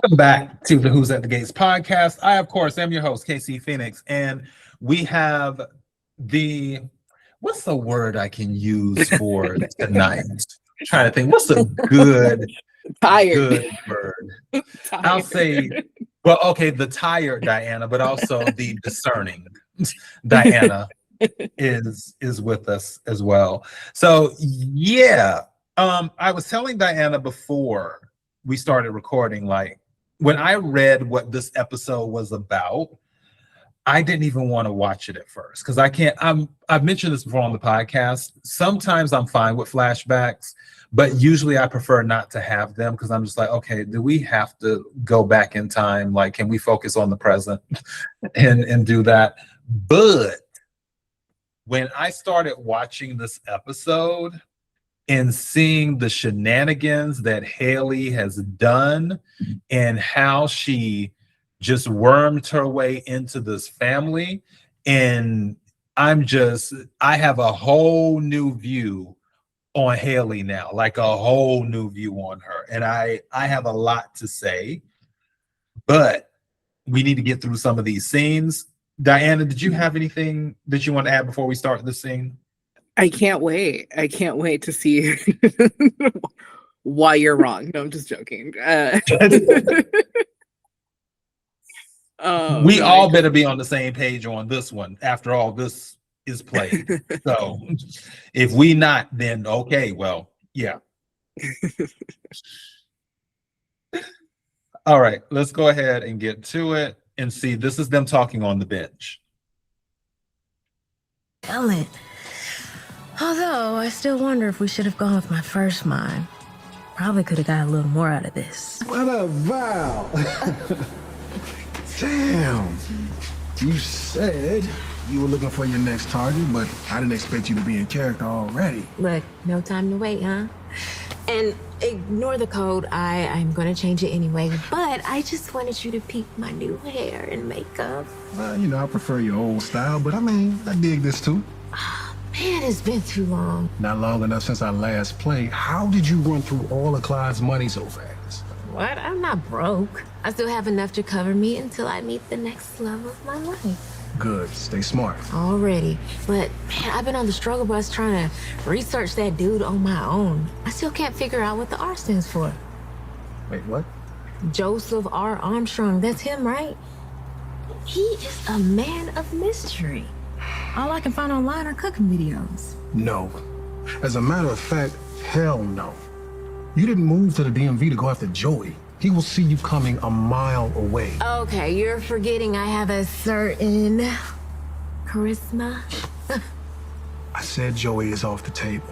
Welcome back to the Who's at the Gates podcast. I, of course, am your host, KC Phoenix, and we have what's the word I can use for tonight? I'm trying to think, what's a good word? I'll say, well, okay, the tired Diana, but also the discerning Diana is with us as well. So yeah, I was telling Diana before we started recording, like, when I read what this episode was about, I didn't even want to watch it at first because I've mentioned this before on the podcast. Sometimes I'm fine with flashbacks, but usually I prefer not to have them because I'm just like, okay, do we have to go back in time? Like, can we focus on the present and do that? But when I started watching this episode and seeing the shenanigans that Hayley has done and how she just wormed her way into this family, and I have a whole new view on Hayley now, like a whole new view on her. And I have a lot to say, but we need to get through some of these scenes. Diana, did you have anything that you want to add before we start the scene? I can't wait. I can't wait to see why you're wrong. No, I'm just joking. We all better be on the same page on this one. After all, this is played. So if we not, then okay, well, yeah. All right, let's go ahead and get to it and see. This is them talking on the bench. Ellen. Although, I still wonder if we should have gone with my first mind. Probably could have got a little more out of this. What a Val! Damn. You said you were looking for your next target, but I didn't expect you to be in character already. Look, no time to wait, huh? And ignore the code. I'm gonna change it anyway, but I just wanted you to peep my new hair and makeup. Well, I prefer your old style, but I dig this too. Man, it's been too long. Not long enough since our last play. How did you run through all of Clyde's money so fast? What? I'm not broke. I still have enough to cover me until I meet the next love of my life. Good. Stay smart. Already. But, man, I've been on the struggle bus trying to research that dude on my own. I still can't figure out what the R stands for. Wait, what? Joseph R. Armstrong. That's him, right? He is a man of mystery. All I can find online are cooking videos. No. As a matter of fact, hell no. You didn't move to the DMV to go after Joey. He will see you coming a mile away. Okay, you're forgetting I have a certain charisma. I said Joey is off the table.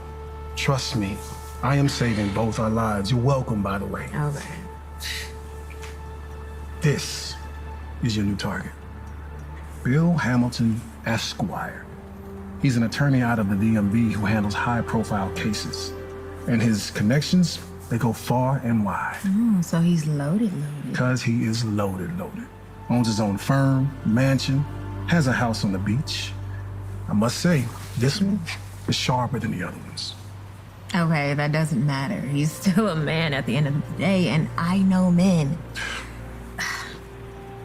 Trust me, I am saving both our lives. You're welcome, by the way. Okay. This is your new target. Bill Hamilton, Esquire. He's an attorney out of the DMV who handles high-profile cases. And his connections, they go far and wide. So he's loaded. Because he is loaded. Owns his own firm, mansion, has a house on the beach. I must say, this one is sharper than the other ones. Okay, that doesn't matter. He's still a man at the end of the day, and I know men.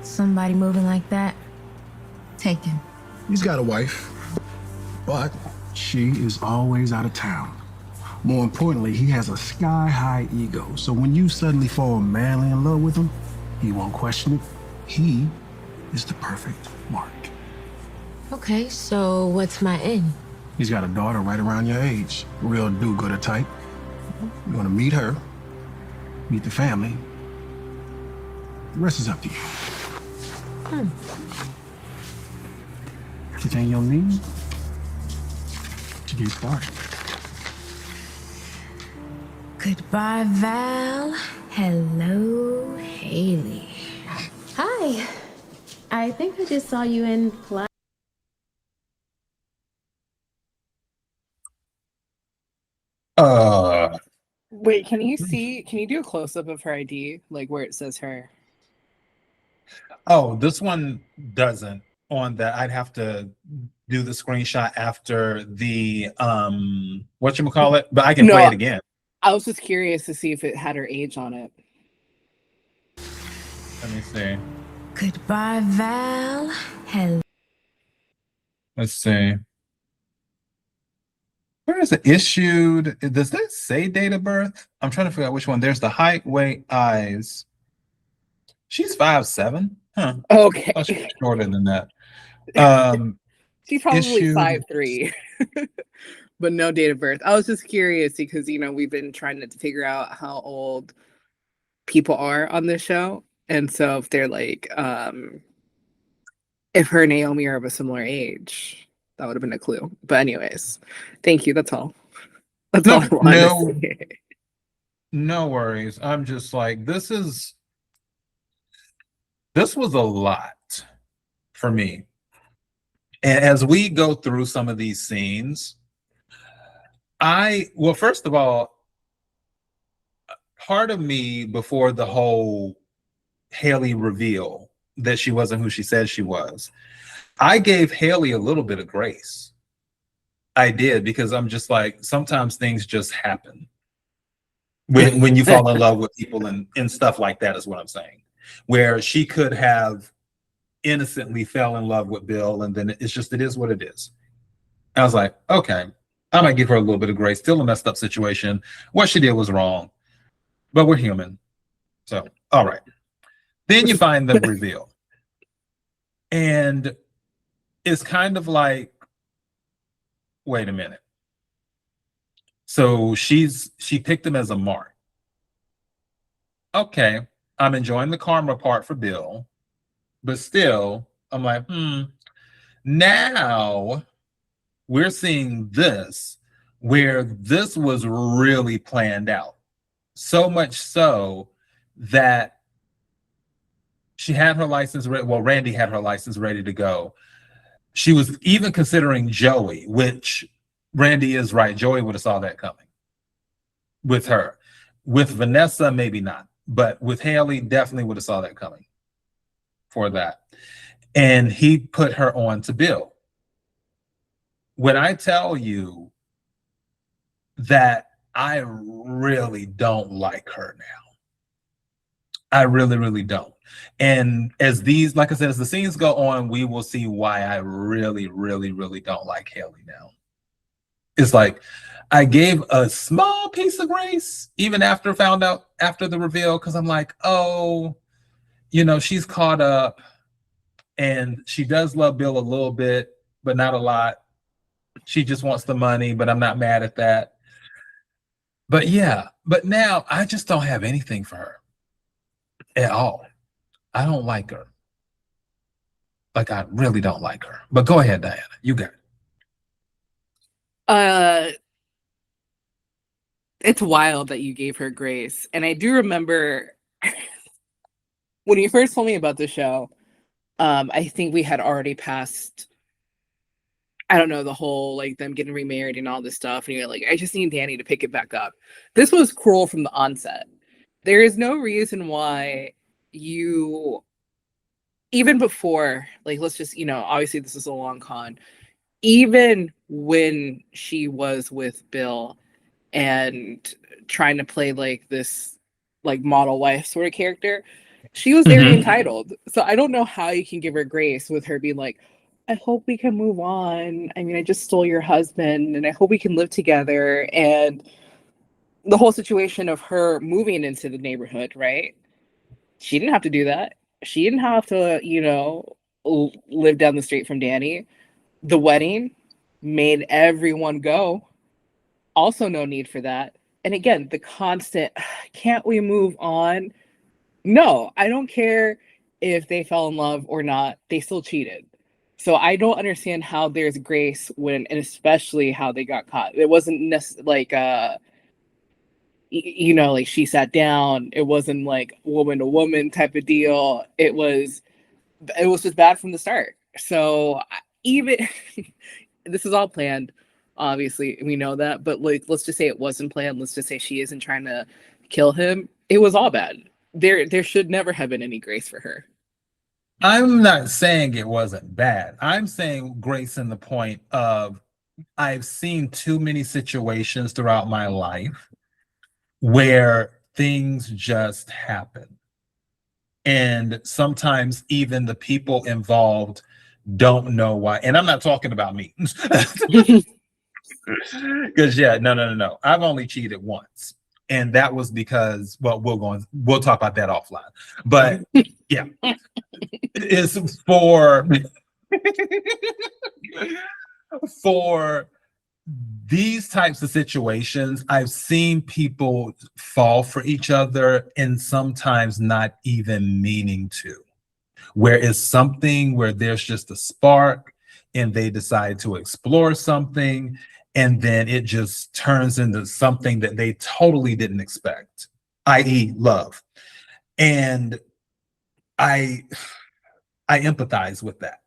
Somebody moving like that, take him. He's got a wife, but she is always out of town. More importantly, he has a sky-high ego, so when you suddenly fall madly in love with him, he won't question it. He is the perfect mark. Okay, so what's my end? He's got a daughter right around your age, real do-gooder type. You want to meet her, meet the family. The rest is up to you. Everything you'll need to get started. Goodbye, Val. Hello, Hayley. Hi. I think I just saw you in class. Wait, can you do a close-up of her ID, like where it says her? Oh, this one doesn't. On that, I'd have to do the screenshot after the whatchamacallit, but I can play it again. I was just curious to see if it had her age on it. Let me see. Goodbye, Val. Hello. Let's see. Where is it issued? Does that say date of birth? I'm trying to figure out which one. There's the height, weight, eyes. She's 5'7". Huh. Okay. Oh, she's shorter than that. She's probably issued 5'3", but no date of birth. I was just curious because, you know, we've been trying to figure out how old people are on this show. And so if they're like, if her and Naomi are of a similar age, that would have been a clue. But anyways, thank you. That's all. That's all I wanted to say. No worries. I'm just like, this was a lot for me. And as we go through some of these scenes, well, first of all, part of me before the whole Hayley reveal that she wasn't who she said she was, I gave Hayley a little bit of grace. I did, because I'm just like, sometimes things just happen when you fall in love with people and stuff like that is what I'm saying. Where she could have innocently fell in love with Bill, and then it is what it is. I was like, okay, I might give her a little bit of grace. Still a messed up situation. What she did was wrong, but we're human. So, all right. Then you find the reveal. And it's kind of like, wait a minute. So she picked him as a mark. Okay, I'm enjoying the karma part for Bill, but still, I'm like, now we're seeing this, where this was really planned out. So much so that she had her license ready. Well, Randy had her license ready to go. She was even considering Joey, which Randy is right. Joey would have saw that coming with her. With Vanessa, maybe not. But with Hayley, definitely would have saw that coming for that. And he put her on to Bill. When I tell you that I really don't like her now, I really, really don't. And as these, like I said, as the scenes go on, we will see why I really, really, really don't like Hayley now. It's like, I gave a small piece of grace even after the reveal, because I'm like, oh, you know, she's caught up and she does love Bill a little bit, but not a lot. She just wants the money, but I'm not mad at that. But yeah, but now I just don't have anything for her at all. I don't like her. Like, I really don't like her. But go ahead, Diana. You got it. It's wild that you gave her grace. And I do remember when you first told me about the show, I think we had already passed, I don't know, the whole like them getting remarried and all this stuff. And you're like, I just need Dani to pick it back up. This was cruel from the onset. There is no reason why you, even before, like, let's just, you know, obviously this is a long con. Even when she was with Bill and trying to play like this like model wife sort of character, she was very entitled. So I don't know how you can give her grace with her being like, I hope we can move on. I mean, I just stole your husband and I hope we can live together. And the whole situation of her moving into the neighborhood, right? She didn't have to do that. She didn't have to, you know, live down the street from Dani. The wedding made everyone go. Also, no need for that. And again, the constant, can't we move on? No, I don't care if they fell in love or not. They still cheated. So I don't understand how there's grace when, and especially how they got caught. It wasn't like, you know, like she sat down. It wasn't like woman to woman type of deal. It was just bad from the start. So even this is all planned. Obviously, we know that, but like, let's just say it wasn't planned. Let's just say she isn't trying to kill him. It was all bad. There should never have been any grace for her. I'm not saying it wasn't bad. I'm saying grace in the point of, I've seen too many situations throughout my life where things just happen. And sometimes even the people involved don't know why. And I'm not talking about me. Because no. I've only cheated once. And that was because, well, we'll talk about that offline. But yeah, it's for these types of situations. I've seen people fall for each other and sometimes not even meaning to, where it's something where there's just a spark and they decide to explore something, and then it just turns into something that they totally didn't expect, i.e. love. And I empathize with that.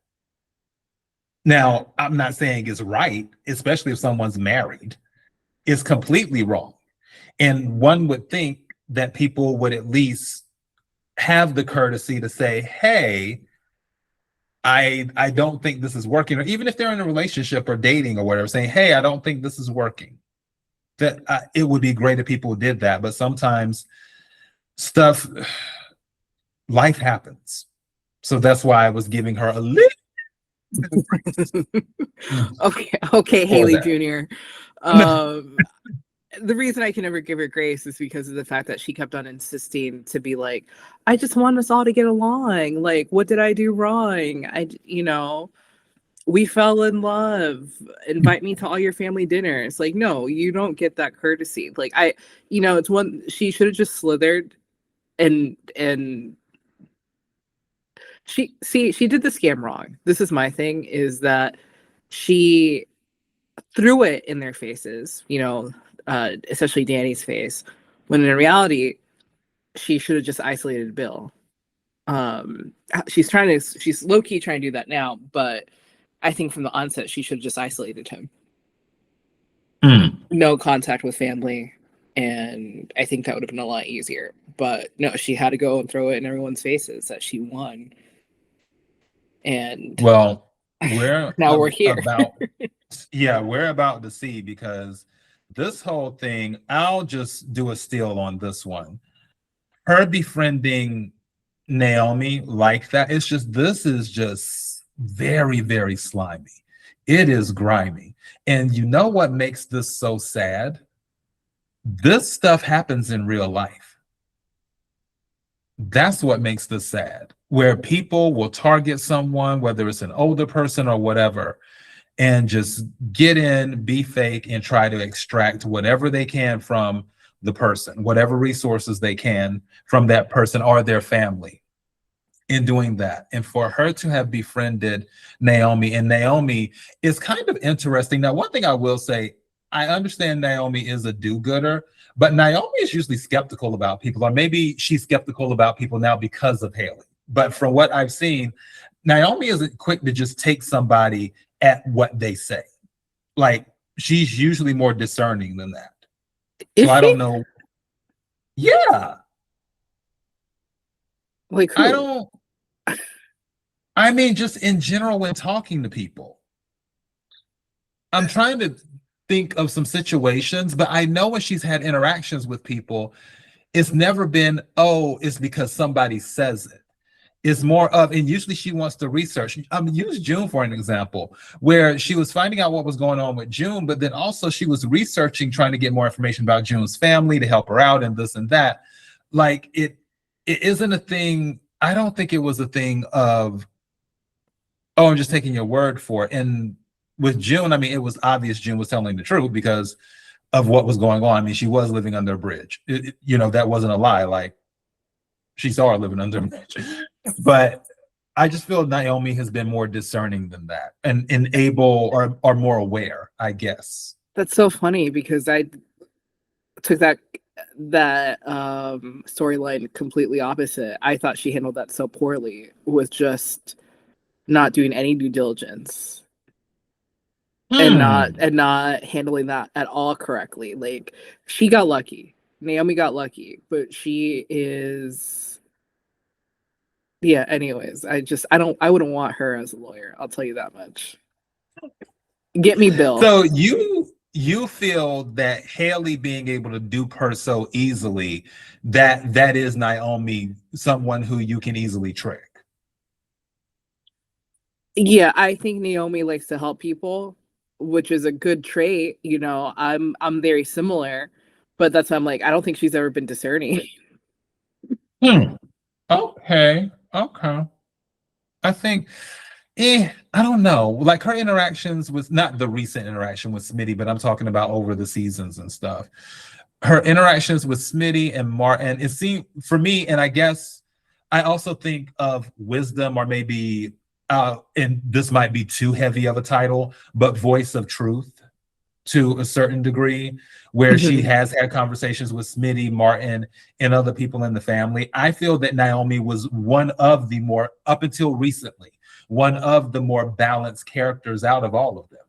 Now, I'm not saying it's right, especially if someone's married. It's completely wrong. And one would think that people would at least have the courtesy to say, hey, I don't think this is working. Or even if they're in a relationship or dating or whatever, saying, hey, I don't think this is working. That it would be great if people did that. But sometimes life happens. So that's why I was giving her a little. Okay, Hayley Jr. The reason I can never give her grace is because of the fact that she kept on insisting to be like, I just want us all to get along. Like, what did I do wrong? We fell in love. Invite me to all your family dinners. Like, no, you don't get that courtesy. Like, it's one, she should have just slithered and she did the scam wrong. This is my thing, is that she threw it in their faces, especially Dani's face, when in reality, she should have just isolated Bill. She's low-key trying to do that now, but I think from the onset, she should have just isolated him. No contact with family, and I think that would have been a lot easier. But no, she had to go and throw it in everyone's faces that she won. And well, we're here. We're about to see, because this whole thing, I'll just do a steal on this one. Her befriending Naomi like that, this is just very, very slimy. It is grimy. And you know what makes this so sad? This stuff happens in real life. That's what makes this sad, where people will target someone, whether it's an older person or whatever, and just get in, be fake, and try to extract whatever they can from the person, whatever resources they can from that person or their family in doing that. And for her to have befriended Naomi, and Naomi is kind of interesting. Now, one thing I will say, I understand Naomi is a do-gooder, but Naomi is usually skeptical about people, or maybe she's skeptical about people now because of Hayley. But from what I've seen, Naomi isn't quick to just take somebody at what they say. Like, she's usually more discerning than that. So I don't know. Yeah. Like, who? I mean, just in general, when talking to people, I'm trying to think of some situations, but I know when she's had interactions with people, it's never been, oh, it's because somebody says it. It's more of, and usually she wants to research. Use June for an example, where she was finding out what was going on with June, but then also she was researching, trying to get more information about June's family to help her out and this and that. Like, it isn't a thing. I don't think it was a thing of, oh, I'm just taking your word for it. And with June, I mean, it was obvious June was telling the truth because of what was going on. I mean, she was living under a bridge. That wasn't a lie. Like, she saw her living under a bridge. But I just feel Naomi has been more discerning than that, and able or more aware, I guess. That's so funny, because I took that storyline completely opposite. I thought she handled that so poorly, with just not doing any due diligence and not handling that at all correctly. Like, she got lucky. Naomi got lucky, but she is. Yeah, anyways, I wouldn't want her as a lawyer. I'll tell you that much. Get me Bill. So you you feel that Hayley being able to dupe her so easily, that is Naomi, someone who you can easily trick. Yeah, I think Naomi likes to help people, which is a good trait. You know, I'm very similar, but that's why I'm like, I don't think she's ever been discerning. Okay. I think, I don't know. Like her interactions with, not the recent interaction with Smitty, but I'm talking about over the seasons and stuff. Her interactions with Smitty and Martin, it seemed for me, and I guess I also think of Wisdom, or maybe, and this might be too heavy of a title, but Voice of Truth to a certain degree, where she has had conversations with Smitty, Martin, and other people in the family. I feel that Naomi was one of the more, up until recently, one of the more balanced characters out of all of them.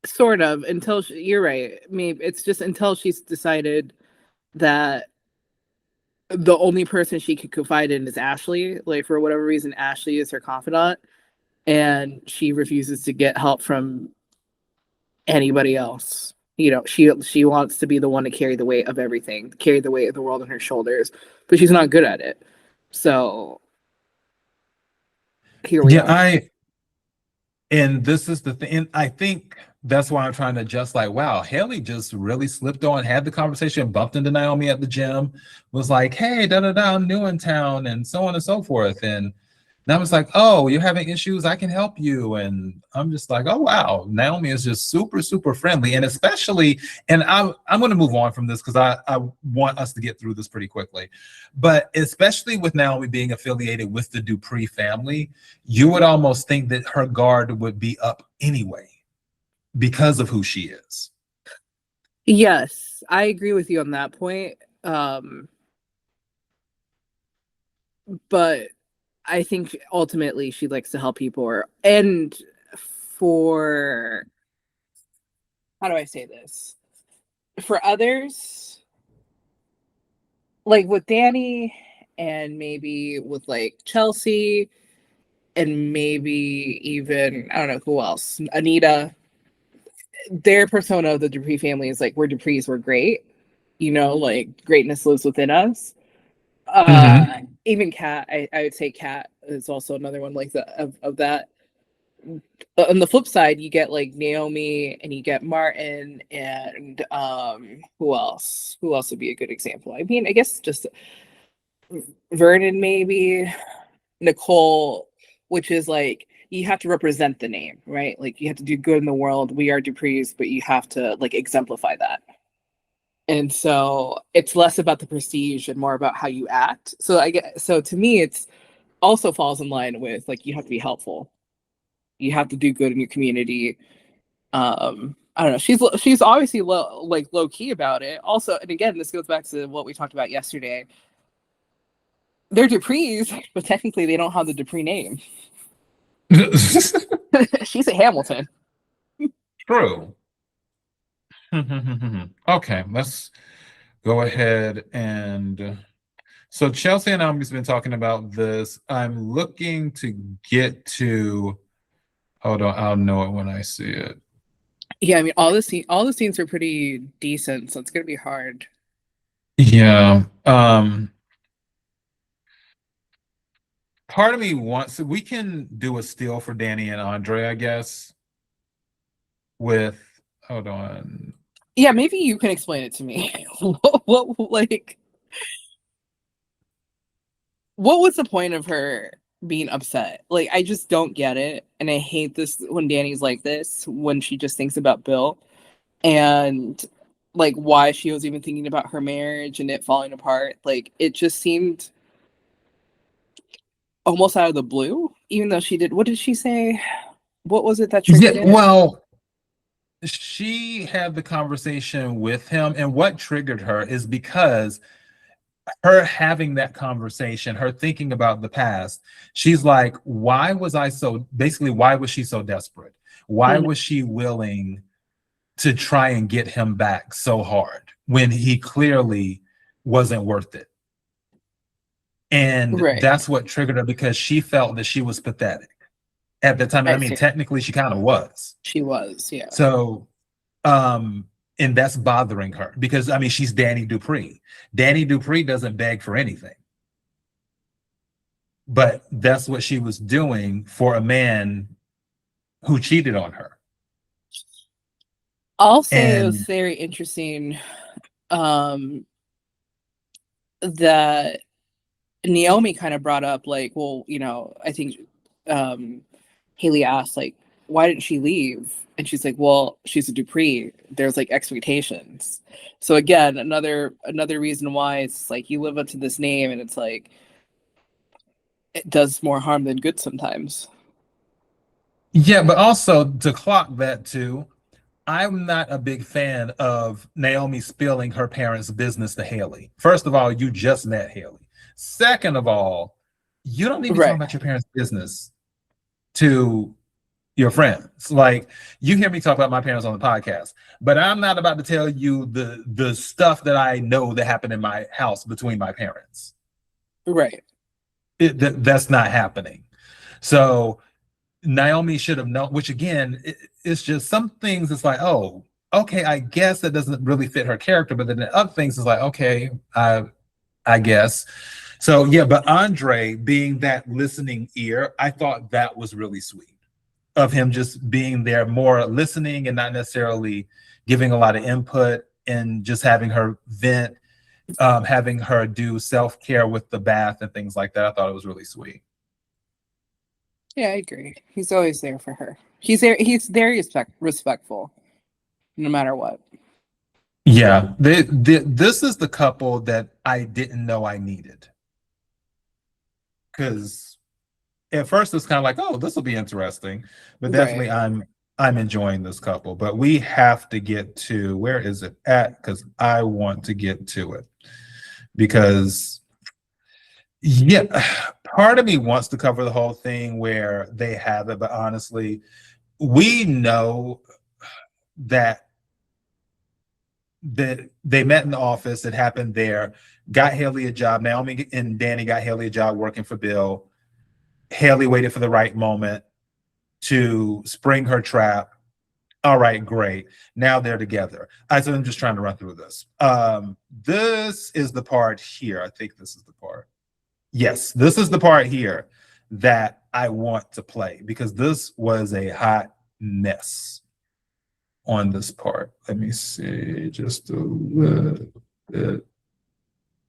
Sort of, until you're right. Maybe it's just until she's decided that the only person she could confide in is Ashley. Like, for whatever reason, Ashley is her confidant, and she refuses to get help from anybody else. You know, she wants to be the one to carry the weight of everything, carry the weight of the world on her shoulders, but she's not good at it. So here we are. And this is the thing. And I think that's why I'm trying to just like, wow, Hayley just really slipped on, had the conversation, bumped into Naomi at the gym, was like, hey, I'm new in town, and so on and so forth. And I was like, oh, you're having issues, I can help you. And I'm just like, oh, wow, Naomi is just super, super friendly. And especially, and I'm going to move on from this because I want us to get through this pretty quickly. But especially with Naomi being affiliated with the Dupree family, you would almost think that her guard would be up anyway because of who she is. Yes, I agree with you on that point. But I think ultimately she likes to help people, and for, how do I say this? For others, like with Dani, and maybe with like Chelsea, and maybe even, I don't know who else, Anita, their persona of the Dupree family is like, we're Duprees, we're great. You know, like greatness lives within us. Even Kat, I would say Kat is also another one like that of that. On the flip side, you get like Naomi, and you get Martin, and who else would be a good example? I mean, I guess just Vernon, maybe Nicole, which is like, you have to represent the name, right? Like, you have to do good in the world. We are Duprees, but you have to like exemplify that. And so it's less about the prestige and more about how you act. So to me, it's also falls in line with like, you have to be helpful. You have to do good in your community. I don't know. She's obviously low key about it. Also, and again, this goes back to what we talked about yesterday. They're Duprees, but technically they don't have the Dupree name. She's a Hamilton. True. Okay, let's go ahead and, so Chelsea and Naomi's been talking about this. I'm looking to get to, hold on, I'll know it when I see it. Yeah, I mean, all the scenes are pretty decent, so it's gonna be hard. Yeah. Part of me wants, we can do a steal for Dani and Andre, I guess. With, hold on. Yeah, maybe you can explain it to me. What was the point of her being upset? Like, I just don't get it. And I hate this when Dani's like this, when she just thinks about Bill, and like why she was even thinking about her marriage and it falling apart. Like, it just seemed almost out of the blue, even though what did she say? What was it that triggered it? Well, she had the conversation with him, and what triggered her is because her having that conversation, her thinking about the past, she's like, why was she so desperate? Why was she willing to try and get him back so hard when he clearly wasn't worth it? And Right. that's what triggered her because she felt that she was pathetic at the time. I mean, see. technically she kind of was. She was, yeah. So, and that's bothering her because I mean, she's Dani Dupree. Dani Dupree doesn't beg for anything. But that's what she was doing for a man who cheated on her. I'll say it was very interesting that Naomi kind of brought up, like, well, you know, I think Hayley asked, like, why didn't she leave? And she's like, well, she's a Dupree. There's like expectations. So again, another reason why it's like you live up to this name, and it's like it does more harm than good sometimes. Yeah, but also to clock that too, I'm not a big fan of Naomi spilling her parents' business to Hayley. First of all, you just met Hayley. Second of all, you don't need to talk about your parents' business to your friends. Like, you hear me talk about my parents on the podcast, but I'm not about to tell you the stuff that I know that happened in my house between my parents. Right. That's not happening. So Naomi should have known, which again, it's just some things it's like, oh, okay, I guess that doesn't really fit her character, but then the other things is like, okay, I guess. So yeah, but Andre being that listening ear, I thought that was really sweet of him, just being there, more listening and not necessarily giving a lot of input, and just having her vent, having her do self-care with the bath and things like that. I thought it was really sweet. Yeah, I agree. He's always there for her. He's there. He's very respectful, no matter what. Yeah, this is the couple that I didn't know I needed. Because at first it's kind of like, oh, this will be interesting, but definitely I'm enjoying this couple. But we have to get to, where is it at? Because I want to get to it. Because yeah, part of me wants to cover the whole thing where they have it, but honestly, we know that they met in the office. It happened there. Got Hayley a job. Naomi and Dani got Hayley a job working for Bill. Hayley waited for the right moment to spring her trap. All right, great. Now they're together. So I'm just trying to run through this. This is the part here. I think this is the part. Yes, this is the part here that I want to play, because this was a hot mess on this part. Let me see just a little bit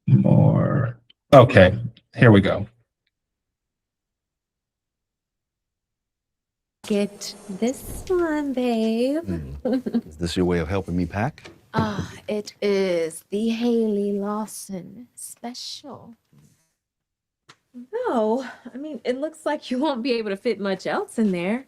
more. Okay, here we go. Get this one, babe. Is this your way of helping me pack? It is the Hayley Lawson special. No, I mean, it looks like you won't be able to fit much else in there.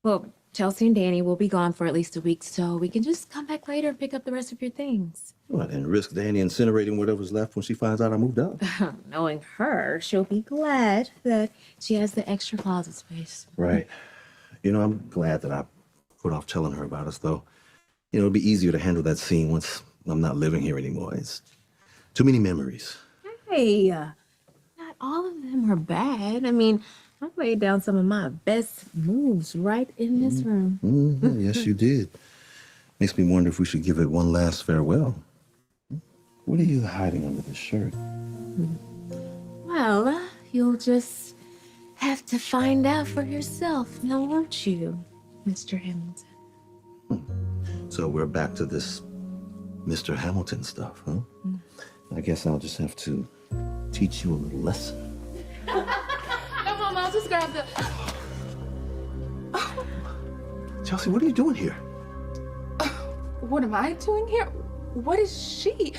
Well, Chelsea and Dani will be gone for at least a week, so we can just come back later and pick up the rest of your things. Well, and risk Dani incinerating whatever's left when she finds out I moved out. Knowing her, she'll be glad that she has the extra closet space. Right. You know, I'm glad that I put off telling her about us, though. You know, it'll be easier to handle that scene once I'm not living here anymore. It's too many memories. Hey, not all of them are bad. I mean, I laid down some of my best moves right in this room. Yes, you did. Makes me wonder if we should give it one last farewell. What are you hiding under the shirt? Well, you'll just have to find out for yourself now, won't you, Mr. Hamilton? So we're back to this Mr. Hamilton stuff, huh? I guess I'll just have to teach you a little lesson. Come on, I'll just grab the... Chelsea, what are you doing here? What am I doing here? What is she?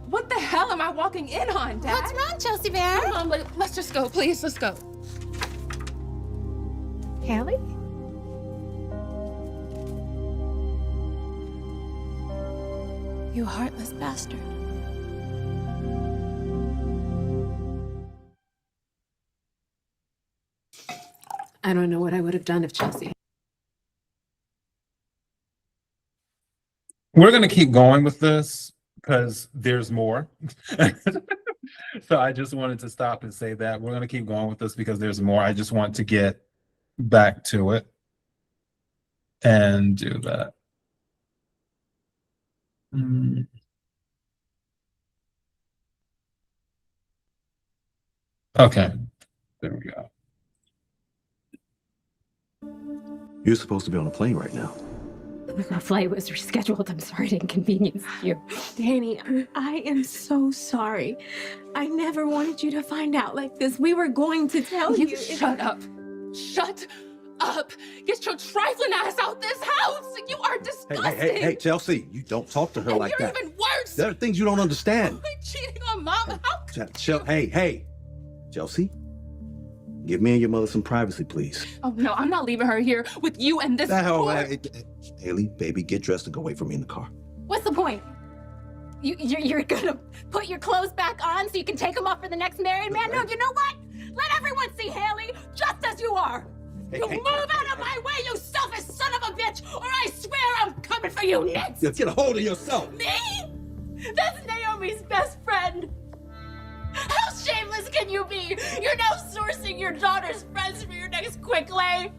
What the hell am I walking in on, Dad? What's wrong, Chelsea Bear? Come on, let's just go, please. Let's go. Hayley? You heartless bastard. I don't know what I would have done if Chelsea... We're going to keep going with this because there's more. So I just wanted to stop and say that. We're going to keep going with this because there's more. I just want to get back to it and do that. Okay, there we go. You're supposed to be on a plane right now. My flight was rescheduled. I'm sorry to inconvenience you. Dani, I am so sorry. I never wanted you to find out like this. We were going to tell you. Shut up. Shut up. Get your trifling ass out this house. You are disgusting. Hey, Chelsea, you don't talk to her And like you're that. even worse. There are things you don't understand. Quit cheating on Mama. Hey, Chelsea, give me and your mother some privacy, please. Oh, no, I'm not leaving her here with you and this poor... Hayley, baby, get dressed and go away from me in the car. What's the point? You're gonna put your clothes back on so you can take them off for the next married man? No, you know what? Let everyone see Hayley just as you are. You move out of my way, you selfish son of a bitch, or I swear I'm coming for you next. Just get a hold of yourself. Me? That's Naomi's best friend. How shameless can you be? You're now sourcing your daughter's friends for your next quick lay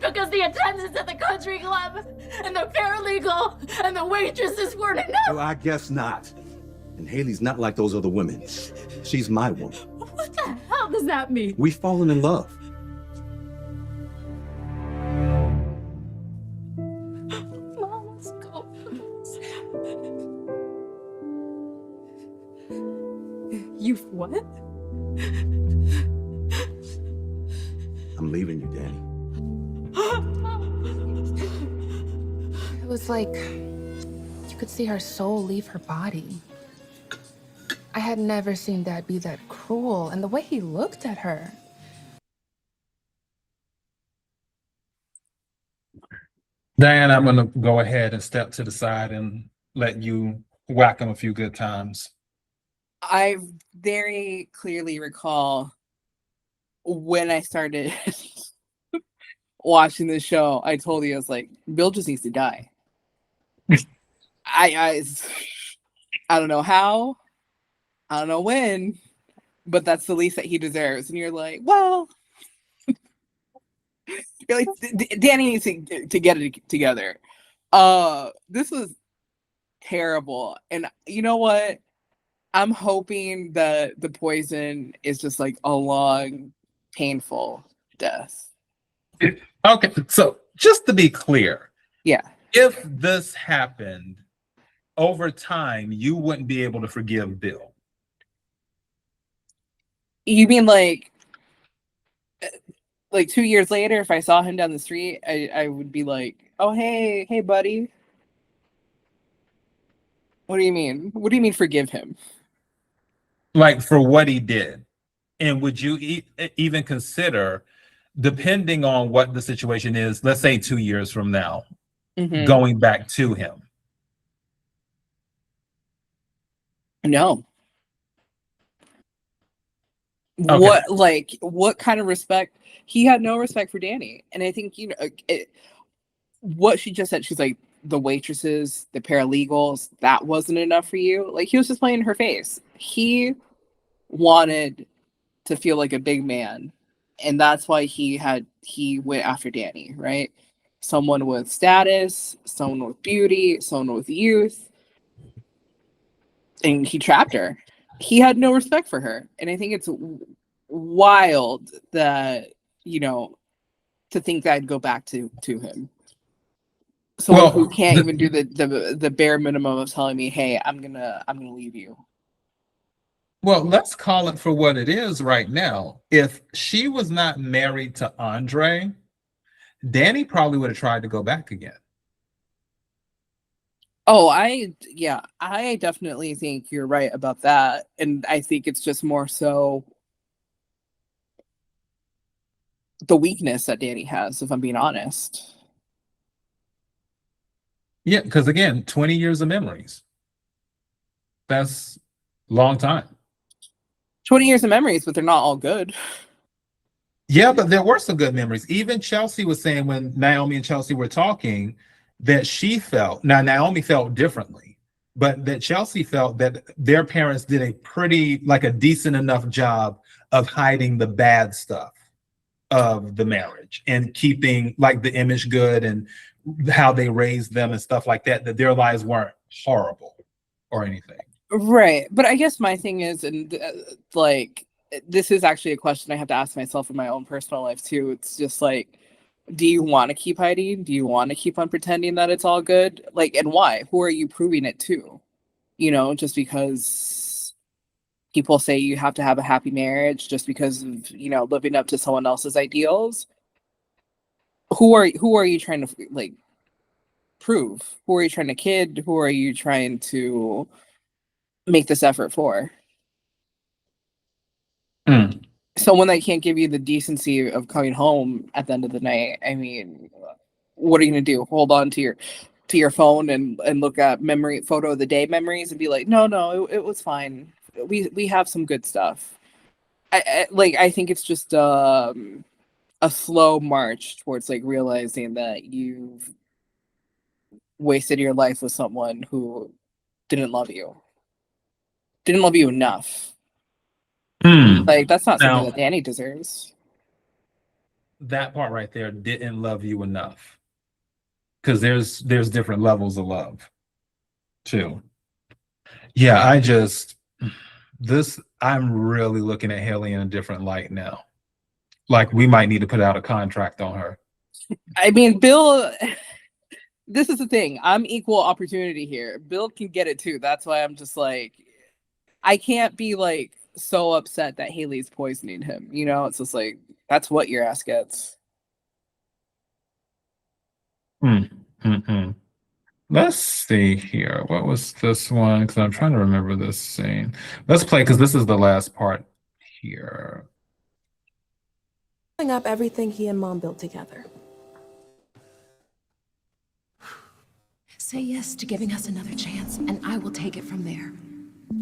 because the attendants at the country club and the paralegal and the waitresses weren't enough. Well, I guess not. And Hayley's not like those other women. She's my woman. What the hell does that mean? We've fallen in love. Mom, let's go. You've what? I'm leaving you, Dani. It was like you could see her soul leave her body. I had never seen Dad be that cruel, and the way he looked at her. Diane, I'm going to go ahead and step to the side and let you whack him a few good times. I very clearly recall when I started watching the show, I told you, I was like, Bill just needs to die. I don't know how, I don't know when, but that's the least that he deserves. And you're like, well, you're like, Dani needs to get it together. This was terrible. And you know what? I'm hoping that the poison is just like a long, painful death. Okay, so just to be clear, Yeah. if this happened over time, you wouldn't be able to forgive Bill. You mean like 2 years later, if I saw him down the street, I would be like, oh, hey, buddy. What do you mean? What do you mean forgive him? Like for what he did. And would you even consider, depending on what the situation is, let's say 2 years from now, going back to him? No. Okay. What kind of respect? He had no respect for Dani. And I think, what she just said, she's like, the waitresses, the paralegals, that wasn't enough for you. Like, he was just playing in her face. He wanted to feel like a big man. And that's why he went after Dani, right? Someone with status, someone with beauty, someone with youth. And he trapped her. He had no respect for her. And I think it's wild that, to think that I'd go back to him. Someone who can't even do the bare minimum of telling me, hey, I'm gonna leave you. Well, let's call it for what it is right now. If she was not married to Andre, Dani probably would have tried to go back again. Oh, I definitely think you're right about that. And I think it's just more so the weakness that Dani has, if I'm being honest. Yeah, because again, 20 years of memories. That's a long time. 20 years of memories, but they're not all good. Yeah, but there were some good memories. Even Chelsea was saying when Naomi and Chelsea were talking that she felt, now Naomi felt differently, but that Chelsea felt that their parents did a decent enough job of hiding the bad stuff of the marriage and keeping like the image good and how they raised them and stuff like that, that their lives weren't horrible or anything. Right. But I guess my thing is, and like, this is actually a question I have to ask myself in my own personal life too. It's just like, do you want to keep hiding? Do you want to keep on pretending that it's all good? Like, and why? Who are you proving it to? You know, just because people say you have to have a happy marriage just because of, you know, living up to someone else's ideals. Who are you trying to like prove? Who are you trying to kid? Who are you trying to make this effort for? Someone that can't give you the decency of coming home at the end of the night. I mean, what are you gonna do? Hold on to your phone and look at photo of the day memories and be like, no, it was fine. We have some good stuff. I think it's just a slow march towards like realizing that you've wasted your life with someone who didn't love you enough. Like, that's not something that Dani deserves. That part right there, didn't love you enough, because there's different levels of love too. Yeah, I'm really looking at Hayley in a different light now. Like, we might need to put out a contract on her. I mean, Bill, this is the thing. I'm equal opportunity here. Bill can get it too. That's why I'm just like, I can't be like so upset that Hayley's poisoning him. You know, it's just like, that's what your ass gets. Let's see here. What was this one? Because I'm trying to remember this scene. Let's play, because this is the last part here. Up everything he and Mom built together. Say yes to giving us another chance, and I will take it from there.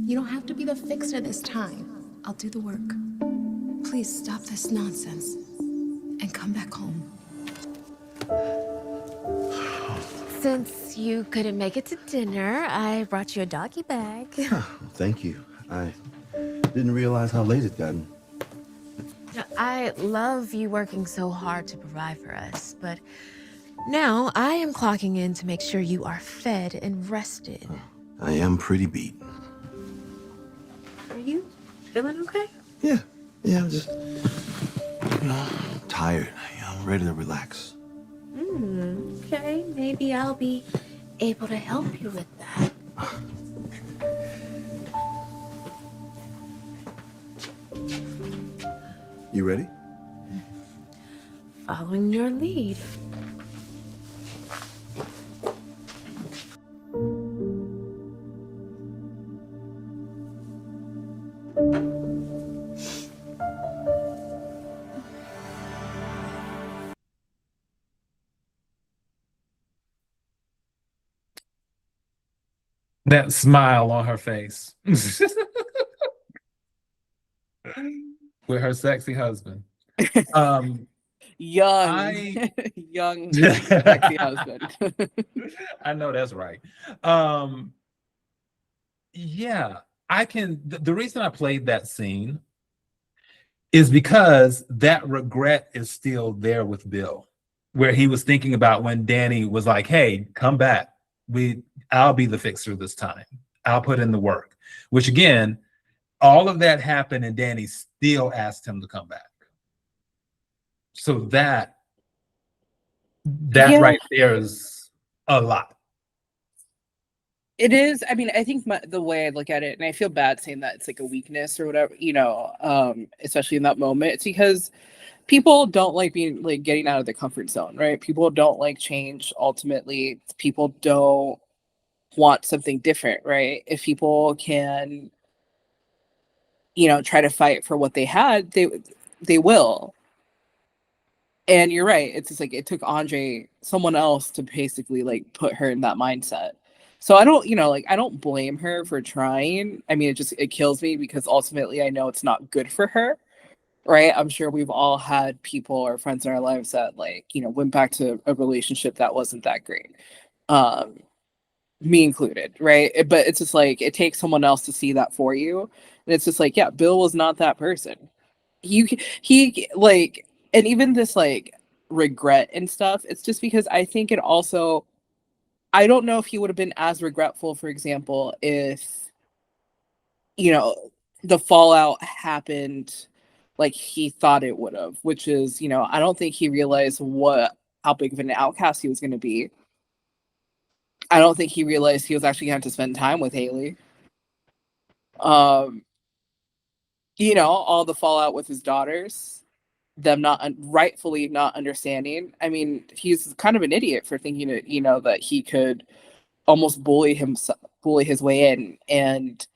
You don't have to be the fixer this time. I'll do the work. Please stop this nonsense and come back home. Since you couldn't make it to dinner, I brought you a doggy bag. Thank you. I didn't realize how late it gotten. I love you working so hard to provide for us, but now I am clocking in to make sure you are fed and rested. I am pretty beat. Are you feeling okay? Yeah, I'm just, tired. I'm ready to relax. Okay, maybe I'll be able to help you with that. You ready? Following your lead. That smile on her face. With her sexy husband. Young sexy husband. I know that's right. Yeah, the reason I played that scene is because that regret is still there with Bill, where he was thinking about when Dani was like, hey, come back. I'll be the fixer this time. I'll put in the work. Which again, all of that happened and Dani still asked him to come back. So that right there is a lot. It is. I mean, I think the way I look at it, and I feel bad saying that it's like a weakness or whatever, you know, especially in that moment, it's because people don't like getting out of the comfort zone, right? People don't like change. Ultimately, people don't want something different, right? If people can, you know, try to fight for what they had, they will. And you're right. It's just like it took someone else, to basically like put her in that mindset. So I don't blame her for trying. I mean, it kills me because ultimately I know it's not good for her. Right. I'm sure we've all had people or friends in our lives that, like, you know, went back to a relationship that wasn't that great. me included, right? But it's just like it takes someone else to see that for you, and it's just like, yeah, Bill was not that person. He like, and even this like regret and stuff, it's just because I think it also, I don't know if he would have been as regretful, for example, if, you know, the fallout happened like he thought it would have, which is, you know, I don't think he realized how big of an outcast he was going to be. I don't think he realized he was actually going to have to spend time with Hayley. You know, all the fallout with his daughters, them rightfully not understanding. I mean, he's kind of an idiot for thinking that, you know, that he could almost bully his way in. And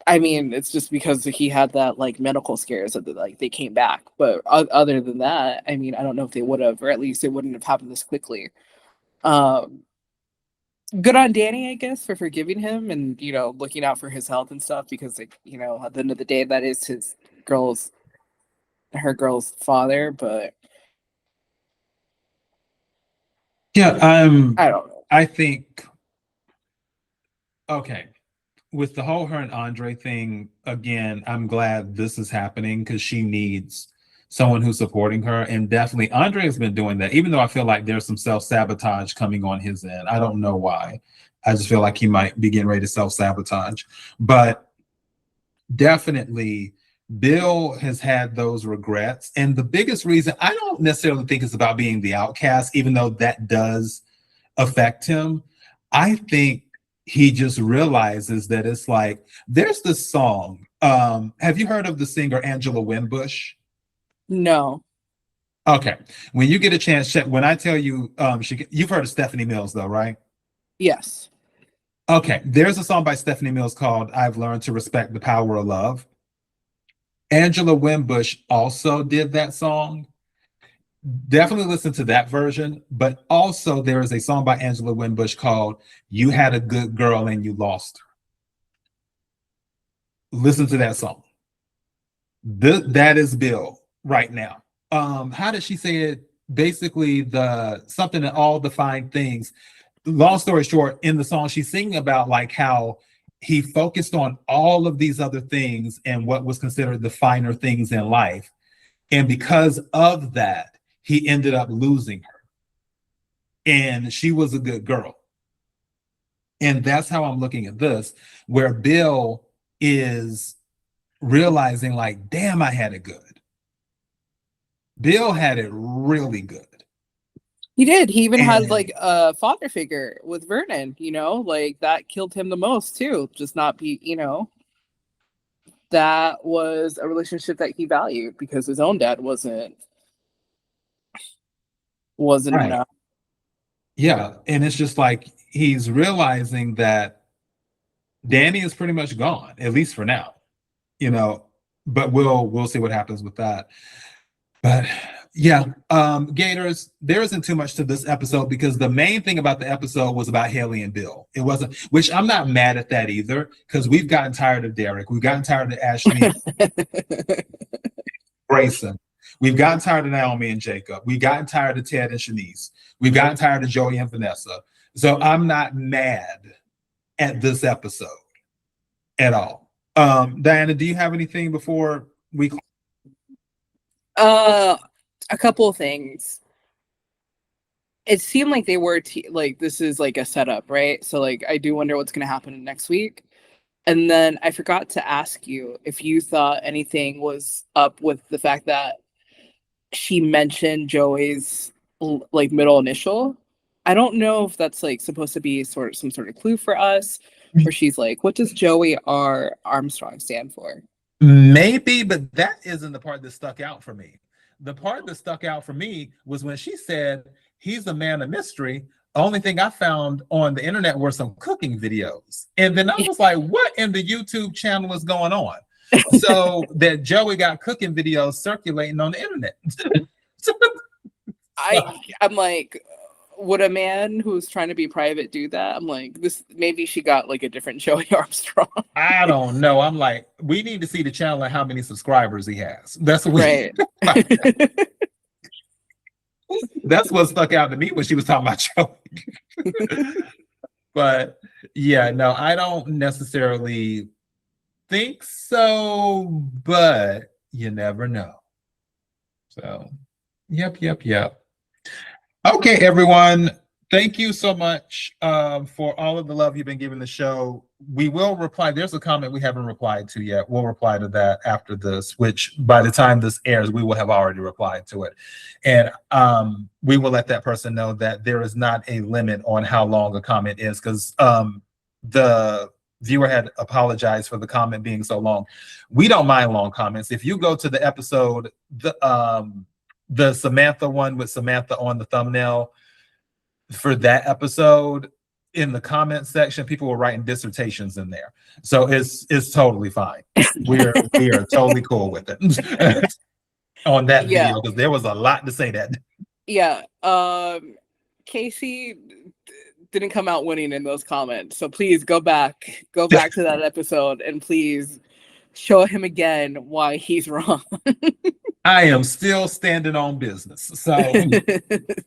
I mean, it's just because he had that like medical scares that like they came back. But other than that, I mean, I don't know if they would have, or at least it wouldn't have happened this quickly. Good on Dani, I guess, for forgiving him and, you know, looking out for his health and stuff, because, like, you know, at the end of the day, that is her girl's father. But yeah, I don't know. I think, okay, with the whole her and Andre thing, again, I'm glad this is happening because she needs someone who's supporting her. And definitely Andre has been doing that, even though I feel like there's some self-sabotage coming on his end. I don't know why. I just feel like he might be getting ready to self-sabotage. But definitely Bill has had those regrets. And the biggest reason, I don't necessarily think it's about being the outcast, even though that does affect him. I think he just realizes that it's like, there's this song. Have you heard of the singer Angela Winbush? No. Okay. When you get a chance, check. When I tell you, you've heard of Stephanie Mills, though, right? Yes. Okay. There's a song by Stephanie Mills called "I've Learned to Respect the Power of Love." Angela Winbush also did that song. Definitely listen to that version. But also, there is a song by Angela Winbush called "You Had a Good Girl and You Lost Her." Listen to that song. That is Bill right now. How did she say it? Basically, something that all the fine things. Long story short, in the song, she's singing about like how he focused on all of these other things and what was considered the finer things in life. And because of that, he ended up losing her. And she was a good girl. And that's how I'm looking at this, where Bill is realizing like, damn, I had it good. Bill had it really good. He did. He even had like a father figure with Vernon, you know, like that killed him the most too. Just not be, you know, that was a relationship that he valued because his own dad wasn't right. enough. Yeah. And it's just like he's realizing that Dani is pretty much gone, at least for now, you know, but we'll see what happens with that. But yeah, Gators, there isn't too much to this episode because the main thing about the episode was about Hayley and Bill. It wasn't, which I'm not mad at that either, because we've gotten tired of Derek. We've gotten tired of Ashley Grayson. We've gotten tired of Naomi and Jacob. We've gotten tired of Ted and Shanice. We've gotten tired of Joey and Vanessa. So I'm not mad at this episode at all. Diana, do you have anything before we? A couple of things. It seemed like they were like this is like a setup, right? So like I do wonder what's going to happen next week. And then I forgot to ask you if you thought anything was up with the fact that she mentioned Joey's like middle initial. I don't know if that's like supposed to be some sort of clue for us, where she's like, what does Joey R. Armstrong stand for? Maybe, but that isn't the part that stuck out for me. The part that stuck out for me was when she said he's a man of mystery. The only thing I found on the internet were some cooking videos. And then I was like, what in the YouTube channel is going on? So that Joey got cooking videos circulating on the internet. I'm like, would a man who's trying to be private do that? I'm like, this maybe she got like a different Joey Armstrong. I don't know. I'm like, we need to see the channel and how many subscribers he has. That's what right. That's what stuck out to me when she was talking about choke. But yeah, no, I don't necessarily think so, but you never know. So, yep. Okay, everyone. Thank you so much for all of the love you've been giving the show. We will reply. There's a comment we haven't replied to yet. We'll reply to that after this, which by the time this airs, we will have already replied to it. And we will let that person know that there is not a limit on how long a comment is, because the viewer had apologized for the comment being so long. We don't mind long comments. If you go to the episode, the Samantha one with Samantha on the thumbnail, for that episode, in the comment section, people were writing dissertations in there. So it's totally fine. We are totally cool with it on that video, because there was a lot to say that. Yeah. Casey didn't come out winning in those comments. So please go back to that episode and please show him again why he's wrong. I am still standing on business, so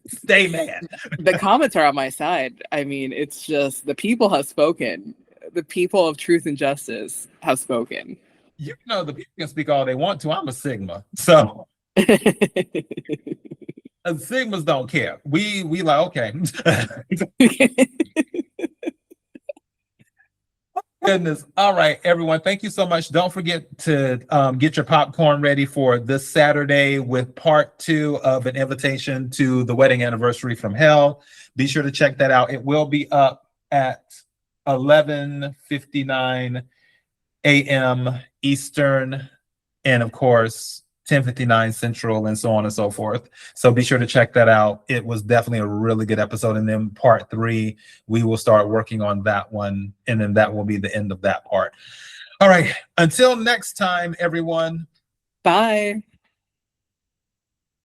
stay mad. The comments are on my side. I mean, it's just the people have spoken. The people of truth and justice have spoken. You know, the people can speak all they want to. I'm a Sigma, so Sigmas don't care. We like, okay. Goodness. All right, everyone. Thank you so much. Don't forget to get your popcorn ready for this Saturday with part 2 of an invitation to the wedding anniversary from hell. Be sure to check that out. It will be up at 11:59 a.m. Eastern, and of course 10:59 Central, and so on and so forth. So be sure to check that out. It was definitely a really good episode. And then part 3, we will start working on that one. And then that will be the end of that part. All right. Until next time, everyone. Bye.